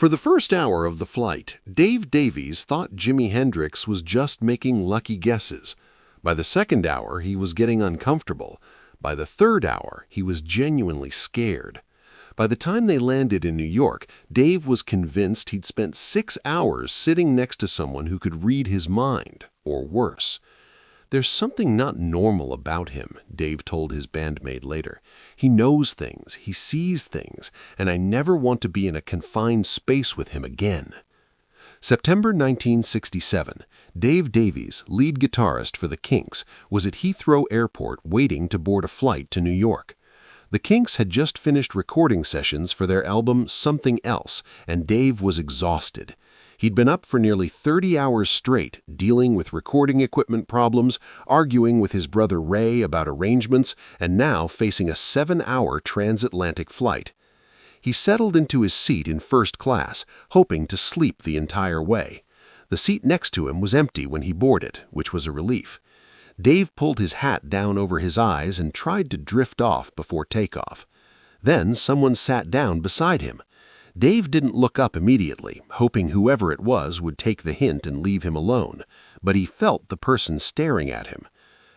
For the first hour of the flight, Dave Davies thought Jimi Hendrix was just making lucky guesses. By the second hour, he was getting uncomfortable. By the third hour, he was genuinely scared. By the time they landed in New York, Dave was convinced he'd spent 6 hours sitting next to someone who could read his mind, or worse. "There's something not normal about him," Dave told his bandmate later. "He knows things, he sees things, and I never want to be in a confined space with him again." September 1967, Dave Davies, lead guitarist for the Kinks, was at Heathrow Airport waiting to board a flight to New York. The Kinks had just finished recording sessions for their album Something Else, and Dave was exhausted. He'd been up for nearly 30 hours straight, dealing with recording equipment problems, arguing with his brother Ray about arrangements, and now facing a 7-hour transatlantic flight. He settled into his seat in first class, hoping to sleep the entire way. The seat next to him was empty when he boarded, which was a relief. Dave pulled his hat down over his eyes and tried to drift off before takeoff. Then someone sat down beside him. Dave didn't look up immediately, hoping whoever it was would take the hint and leave him alone, but he felt the person staring at him.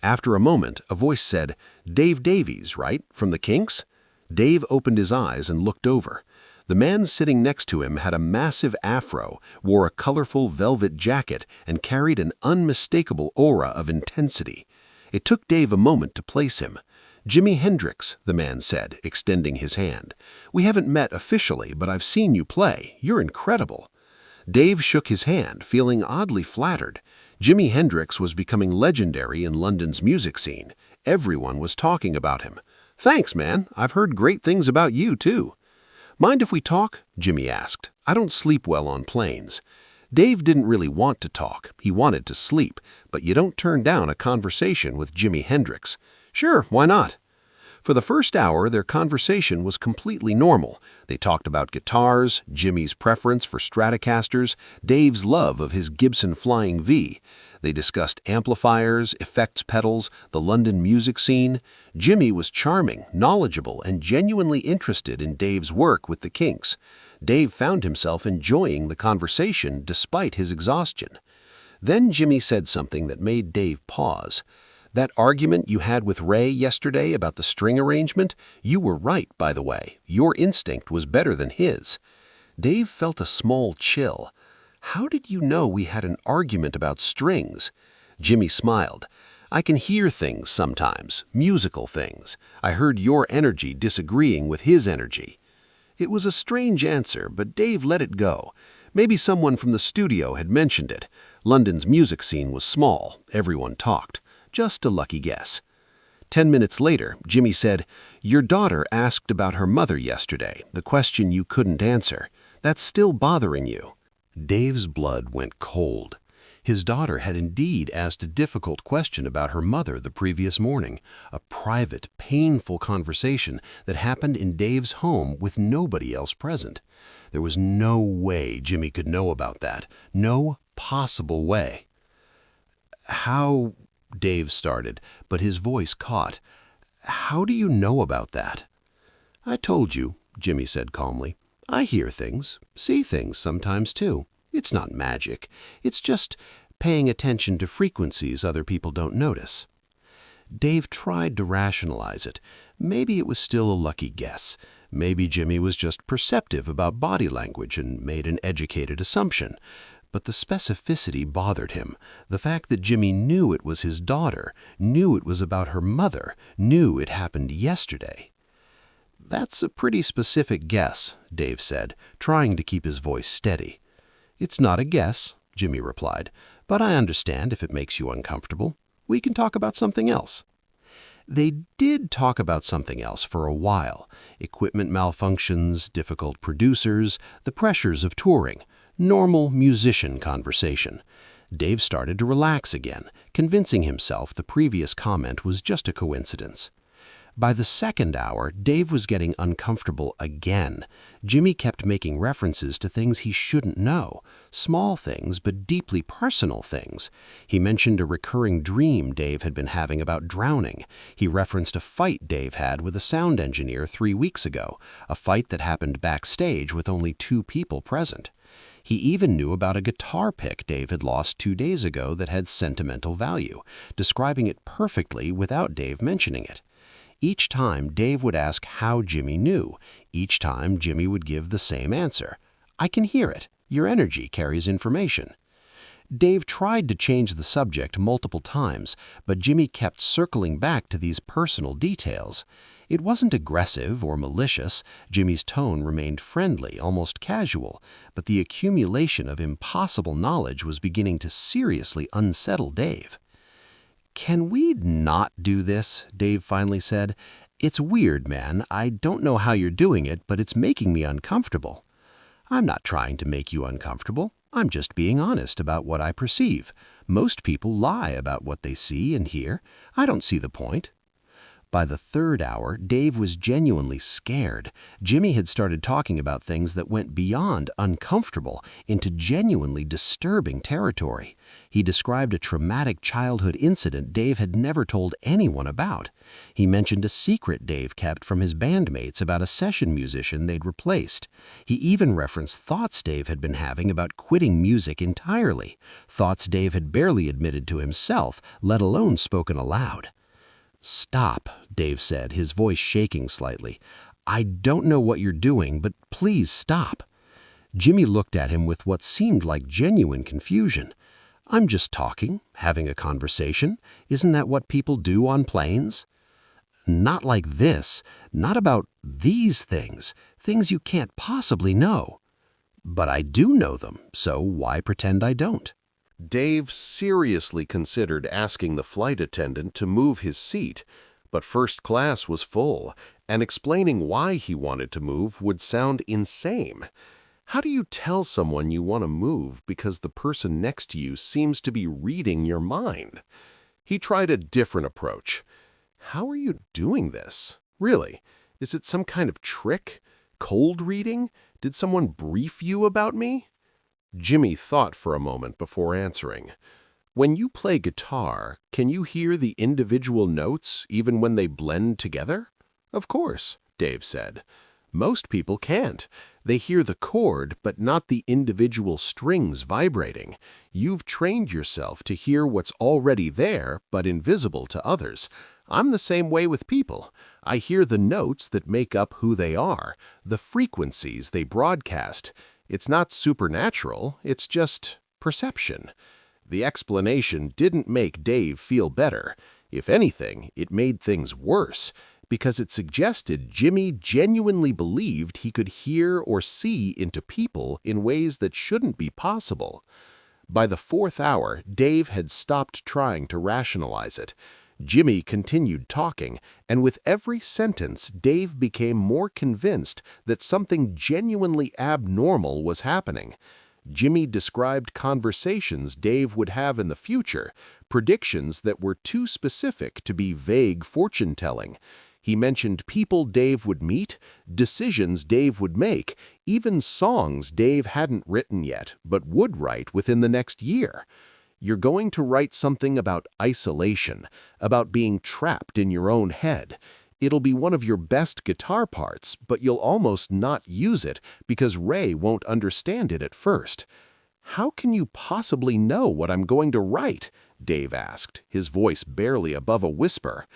After a moment, a voice said, "Dave Davies, right? From the Kinks?" Dave opened his eyes and looked over. The man sitting next to him had a massive afro, wore a colorful velvet jacket, and carried an unmistakable aura of intensity. It took Dave a moment to place him. "Jimi Hendrix," the man said, extending his hand. "We haven't met officially, but I've seen you play. You're incredible." Dave shook his hand, feeling oddly flattered. Jimi Hendrix was becoming legendary in London's music scene. Everyone was talking about him. "Thanks, man. I've heard great things about you, too." "Mind if we talk?" Jimi asked. "I don't sleep well on planes." Dave didn't really want to talk. He wanted to sleep, but you don't turn down a conversation with Jimi Hendrix. "Sure, why not?" For the first hour, their conversation was completely normal. They talked about guitars, Jimmy's preference for Stratocasters, Dave's love of his Gibson Flying V. They discussed amplifiers, effects pedals, the London music scene. Jimi was charming, knowledgeable, and genuinely interested in Dave's work with the Kinks. Dave found himself enjoying the conversation despite his exhaustion. Then Jimi said something that made Dave pause. "That argument you had with Ray yesterday about the string arrangement, you were right, by the way. Your instinct was better than his." Dave felt a small chill. "How did you know we had an argument about strings?" Jimi smiled. "I can hear things sometimes, musical things. I heard your energy disagreeing with his energy." It was a strange answer, but Dave let it go. Maybe someone from the studio had mentioned it. London's music scene was small. Everyone talked. Just a lucky guess. 10 minutes later, Jimi said, "Your daughter asked about her mother yesterday, the question you couldn't answer. That's still bothering you." Dave's blood went cold. His daughter had indeed asked a difficult question about her mother the previous morning, a private, painful conversation that happened in Dave's home with nobody else present. There was no way Jimi could know about that, no possible way. "How—" Dave started, but his voice caught. "How do you know about that?" "I told you," Jimi said calmly. "I hear things, see things sometimes too. It's not magic. It's just paying attention to frequencies other people don't notice." Dave tried to rationalize it. Maybe it was still a lucky guess. Maybe Jimi was just perceptive about body language and made an educated assumption. But the specificity bothered him. The fact that Jimi knew it was his daughter, knew it was about her mother, knew it happened yesterday. "That's a pretty specific guess," Dave said, trying to keep his voice steady. "It's not a guess," Jimi replied, "but I understand if it makes you uncomfortable. We can talk about something else." They did talk about something else for a while. Equipment malfunctions, difficult producers, the pressures of touring. Normal musician conversation. Dave started to relax again, convincing himself the previous comment was just a coincidence. By the second hour, Dave was getting uncomfortable again. Jimi kept making references to things he shouldn't know, small things but deeply personal things. He mentioned a recurring dream Dave had been having about drowning. He referenced a fight Dave had with a sound engineer 3 weeks ago, a fight that happened backstage with only 2 people present. He even knew about a guitar pick Dave had lost 2 days ago that had sentimental value, describing it perfectly without Dave mentioning it. Each time, Dave would ask how Jimi knew. Each time, Jimi would give the same answer. "I can hear it. Your energy carries information." Dave tried to change the subject multiple times, but Jimi kept circling back to these personal details. It wasn't aggressive or malicious. Jimmy's tone remained friendly, almost casual, but the accumulation of impossible knowledge was beginning to seriously unsettle Dave. "Can we not do this?" Dave finally said. "It's weird, man. I don't know how you're doing it, but it's making me uncomfortable." "I'm not trying to make you uncomfortable. I'm just being honest about what I perceive. Most people lie about what they see and hear. I don't see the point." By the third hour, Dave was genuinely scared. Jimi had started talking about things that went beyond uncomfortable into genuinely disturbing territory. He described a traumatic childhood incident Dave had never told anyone about. He mentioned a secret Dave kept from his bandmates about a session musician they'd replaced. He even referenced thoughts Dave had been having about quitting music entirely, thoughts Dave had barely admitted to himself, let alone spoken aloud. "Stop," Dave said, his voice shaking slightly. "I don't know what you're doing, but please stop." Jimi looked at him with what seemed like genuine confusion. "I'm just talking, having a conversation. Isn't that what people do on planes?" "Not like this. Not about these things. Things you can't possibly know." "But I do know them, so why pretend I don't?" Dave seriously considered asking the flight attendant to move his seat, but first class was full, and explaining why he wanted to move would sound insane. How do you tell someone you want to move because the person next to you seems to be reading your mind? He tried a different approach. "How are you doing this? Really? Is it some kind of trick? Cold reading? Did someone brief you about me?" Jimi thought for a moment before answering. "When you play guitar, can you hear the individual notes even when they blend together?" "Of course," Dave said. "Most people can't. They hear the chord, but not the individual strings vibrating. You've trained yourself to hear what's already there, but invisible to others. I'm the same way with people. I hear the notes that make up who they are, the frequencies they broadcast. It's not supernatural, it's just perception." The explanation didn't make Dave feel better. If anything, it made things worse, because it suggested Jimi genuinely believed he could hear or see into people in ways that shouldn't be possible. By the fourth hour, Dave had stopped trying to rationalize it. Jimi continued talking, and with every sentence, Dave became more convinced that something genuinely abnormal was happening. Jimi described conversations Dave would have in the future, predictions that were too specific to be vague fortune-telling. He mentioned people Dave would meet, decisions Dave would make, even songs Dave hadn't written yet, but would write within the next year. "You're going to write something about isolation, about being trapped in your own head. It'll be one of your best guitar parts, but you'll almost not use it because Ray won't understand it at first." "How can you possibly know what I'm going to write?" Dave asked, his voice barely above a whisper.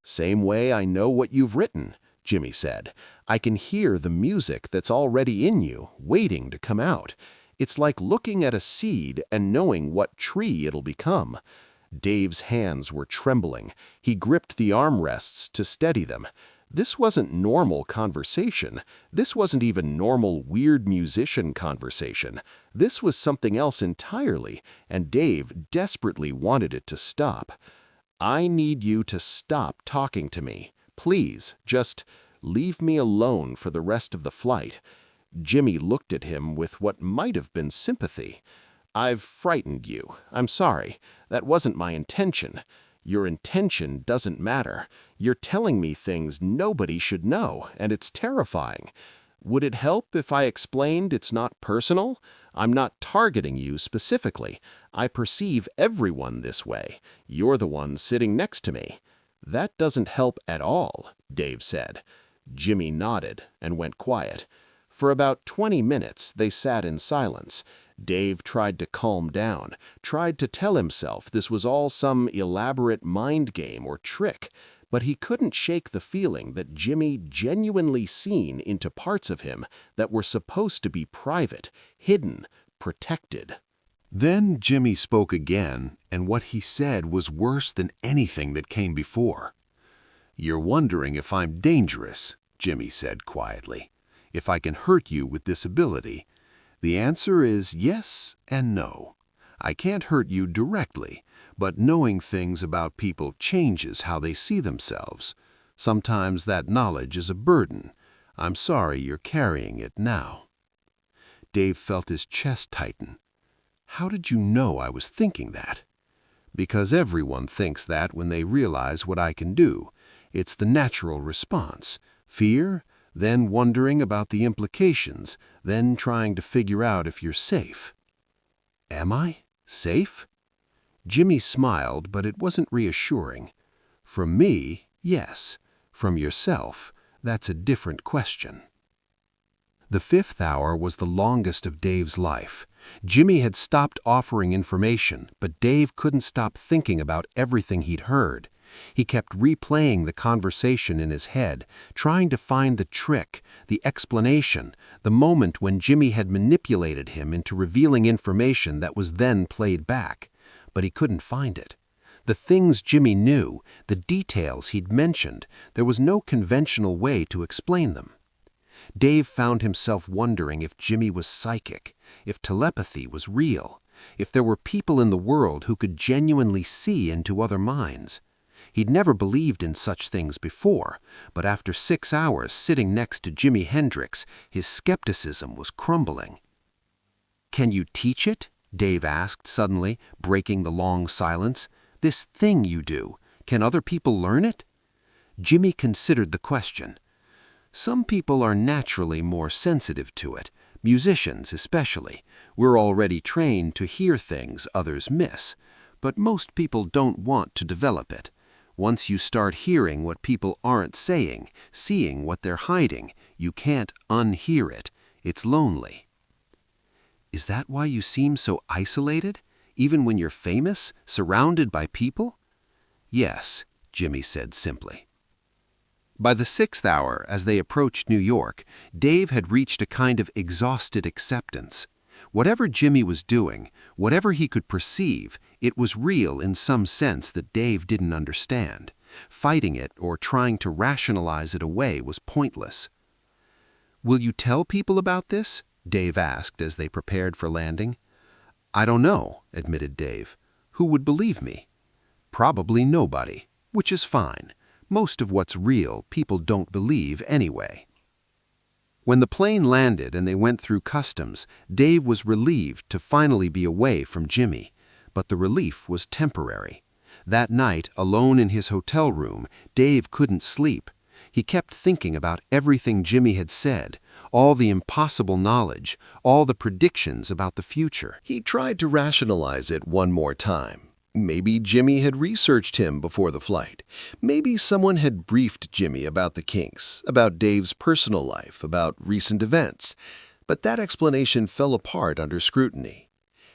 "Same way I know what you've written," Jimi said. "I can hear the music that's already in you, waiting to come out. It's like looking at a seed and knowing what tree it'll become." Dave's hands were trembling. He gripped the armrests to steady them. This wasn't normal conversation. This wasn't even normal weird musician conversation. This was something else entirely, and Dave desperately wanted it to stop. "I need you to stop talking to me. Please, just leave me alone for the rest of the flight." Jimi looked at him with what might have been sympathy. "I've frightened you. I'm sorry. That wasn't my intention. Your intention doesn't matter. You're telling me things nobody should know, and it's terrifying. Would it help if I explained it's not personal? I'm not targeting you specifically. I perceive everyone this way. You're the one sitting next to me." "That doesn't help at all," Dave said. Jimi nodded and went quiet. For about 20 minutes, they sat in silence. Dave tried to calm down, tried to tell himself this was all some elaborate mind game or trick, but he couldn't shake the feeling that Jimi genuinely seen into parts of him that were supposed to be private, hidden, protected. Then Jimi spoke again, and what he said was worse than anything that came before. "You're wondering if I'm dangerous," Jimi said quietly. "If I can hurt you with this ability. The answer is yes and no. I can't hurt you directly, but knowing things about people changes how they see themselves. Sometimes that knowledge is a burden. I'm sorry you're carrying it now." Dave felt his chest tighten. "How did you know I was thinking that?" "Because everyone thinks that when they realize what I can do. It's the natural response. Fear, then wondering about the implications, then trying to figure out if you're safe." "Am I? Safe?" Jimi smiled, but it wasn't reassuring. "From me, yes. From yourself, that's a different question." The 5th hour was the longest of Dave's life. Jimi had stopped offering information, but Dave couldn't stop thinking about everything he'd heard. He kept replaying the conversation in his head, trying to find the trick, the explanation, the moment when Jimi had manipulated him into revealing information that was then played back. But he couldn't find it. The things Jimi knew, the details he'd mentioned, there was no conventional way to explain them. Dave found himself wondering if Jimi was psychic, if telepathy was real, if there were people in the world who could genuinely see into other minds. He'd never believed in such things before, but after 6 hours sitting next to Jimi Hendrix, his skepticism was crumbling. "Can you teach it?" Dave asked suddenly, breaking the long silence. "This thing you do, can other people learn it?" Jimi considered the question. "Some people are naturally more sensitive to it, musicians especially. We're already trained to hear things others miss, but most people don't want to develop it. Once you start hearing what people aren't saying, seeing what they're hiding, you can't unhear it. It's lonely." "Is that why you seem so isolated, even when you're famous, surrounded by people?" "Yes," Jimi said simply. By the 6th hour, as they approached New York, Dave had reached a kind of exhausted acceptance. Whatever Jimi was doing, whatever he could perceive, it was real in some sense that Dave didn't understand. Fighting it or trying to rationalize it away was pointless. "Will you tell people about this?" Dave asked as they prepared for landing. "I don't know," admitted Dave. "Who would believe me?" "Probably nobody, which is fine. Most of what's real people don't believe anyway." When the plane landed and they went through customs, Dave was relieved to finally be away from Jimi. But the relief was temporary. That night, alone in his hotel room, Dave couldn't sleep. He kept thinking about everything Jimi had said, all the impossible knowledge, all the predictions about the future. He tried to rationalize it one more time. Maybe Jimi had researched him before the flight. Maybe someone had briefed Jimi about the Kinks, about Dave's personal life, about recent events. But that explanation fell apart under scrutiny.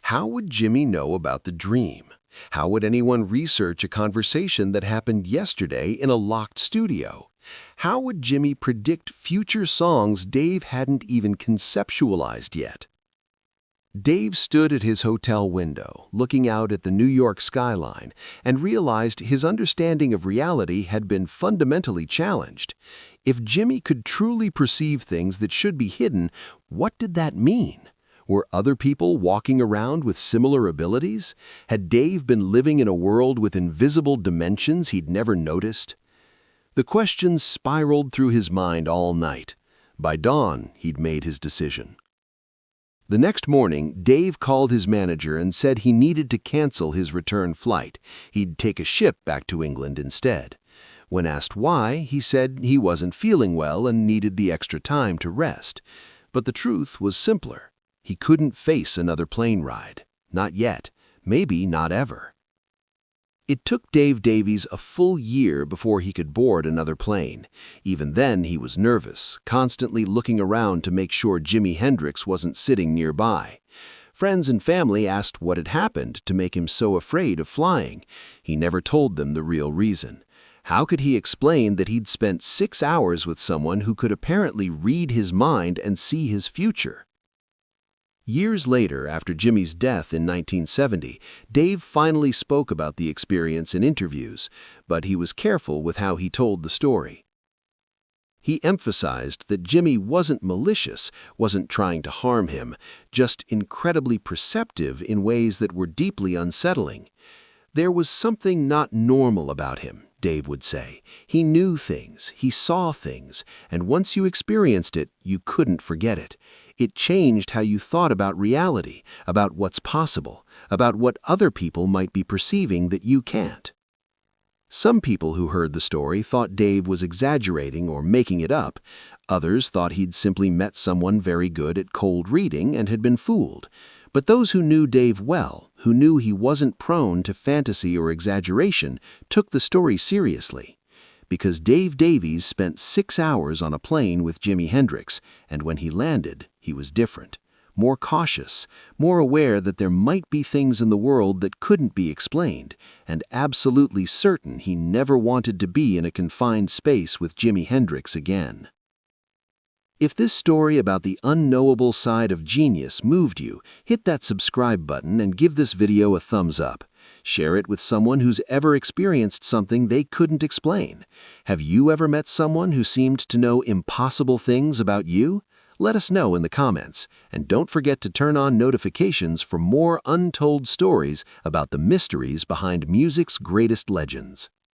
How would Jimi know about the dream? How would anyone research a conversation that happened yesterday in a locked studio? How would Jimi predict future songs Dave hadn't even conceptualized yet? Dave stood at his hotel window, looking out at the New York skyline, and realized his understanding of reality had been fundamentally challenged. If Jimi could truly perceive things that should be hidden, what did that mean? Were other people walking around with similar abilities? Had Dave been living in a world with invisible dimensions he'd never noticed? The questions spiraled through his mind all night. By dawn, he'd made his decision. The next morning, Dave called his manager and said he needed to cancel his return flight. He'd take a ship back to England instead. When asked why, he said he wasn't feeling well and needed the extra time to rest. But the truth was simpler. He couldn't face another plane ride. Not yet. Maybe not ever. It took Dave Davies a full year before he could board another plane. Even then, he was nervous, constantly looking around to make sure Jimi Hendrix wasn't sitting nearby. Friends and family asked what had happened to make him so afraid of flying. He never told them the real reason. How could he explain that he'd spent 6 hours with someone who could apparently read his mind and see his future? Years later, after Jimi's death in 1970, Dave finally spoke about the experience in interviews, but he was careful with how he told the story. He emphasized that Jimi wasn't malicious, wasn't trying to harm him, just incredibly perceptive in ways that were deeply unsettling. There was something not normal about him, Dave would say. He knew things, he saw things, and once you experienced it, you couldn't forget it. It changed how you thought about reality, about what's possible, about what other people might be perceiving that you can't. Some people who heard the story thought Dave was exaggerating or making it up. Others thought he'd simply met someone very good at cold reading and had been fooled. But those who knew Dave well, who knew he wasn't prone to fantasy or exaggeration, took the story seriously. Because Dave Davies spent 6 hours on a plane with Jimi Hendrix, and when he landed, he was different. More cautious, more aware that there might be things in the world that couldn't be explained, and absolutely certain he never wanted to be in a confined space with Jimi Hendrix again. If this story about the unknowable side of genius moved you, hit that subscribe button and give this video a thumbs up. Share it with someone who's ever experienced something they couldn't explain. Have you ever met someone who seemed to know impossible things about you? Let us know in the comments, and don't forget to turn on notifications for more untold stories about the mysteries behind music's greatest legends.